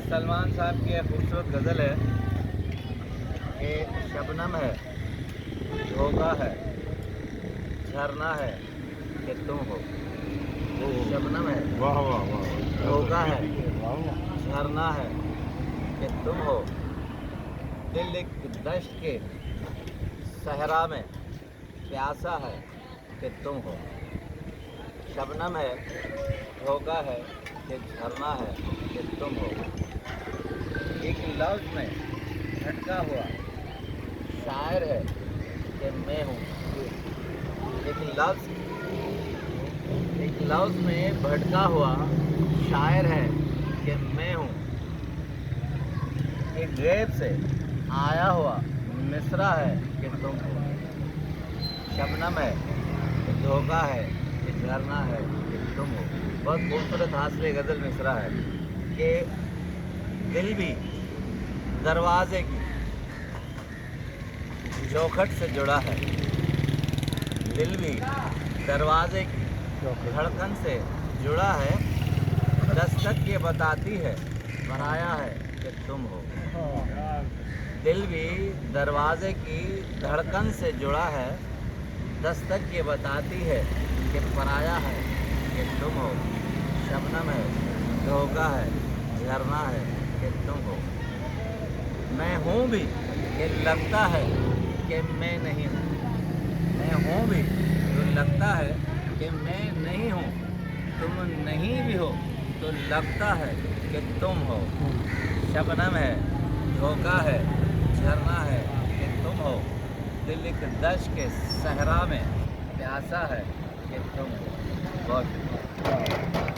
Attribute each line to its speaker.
Speaker 1: سلمان صاحب کی ایک خوبصورت غزل ہے کہ شبنم ہے، دھوکا ہے، جھرنا ہے کہ تم ہو۔ شبنم ہے،
Speaker 2: واہ واہ واہ،
Speaker 1: دھوکا ہے،
Speaker 2: واہ واہ،
Speaker 1: جھرنا ہے کہ تم ہو۔ دل ایک دشت کے صحرا میں پیاسا ہے کہ تم ہو۔ شبنم ہے، دھوکا ہے کہ جھرنا ہے کہ تم ہو۔ ایک لفظ میں بھٹکا ہوا شاعر ہے کہ میں ہوں۔ ایک لفظ میں بھٹکا ہوا شاعر ہے کہ میں ہوں۔ ایک غیب سے آیا ہوا مصرع ہے کہ تم ہو۔ شبنم ہے، دھوکا ہے کہ جھرنا ہے کہ تم ہو۔ بہت خوبصورت حاصل غزل مصرع ہے کہ دل بھی دروازے کی چوکھٹ سے جڑا ہے، دل بھی دروازے کی دھڑکن سے جڑا ہے، دستک یہ بتاتی ہے بنایا ہے کہ تم ہو۔ دل بھی دروازے کی دھڑکن سے جڑا ہے، دستک یہ بتاتی ہے کہ پرایا ہے کہ تم ہو۔ شبنم ہے، دھوکا ہے، جھرنا ہے کہ تم ہو۔ میں ہوں بھی کہ لگتا ہے کہ میں نہیں ہوں، میں ہوں بھی تو لگتا ہے کہ میں نہیں ہوں، تم نہیں بھی ہو تو لگتا ہے کہ تم ہو۔ شبنم ہے، دھوکا ہے، جھرنا ہے کہ تم ہو۔ دل ایک دشت کے صحرا میں پیاسا ہے کہ تم ہو۔ بہت شکریہ۔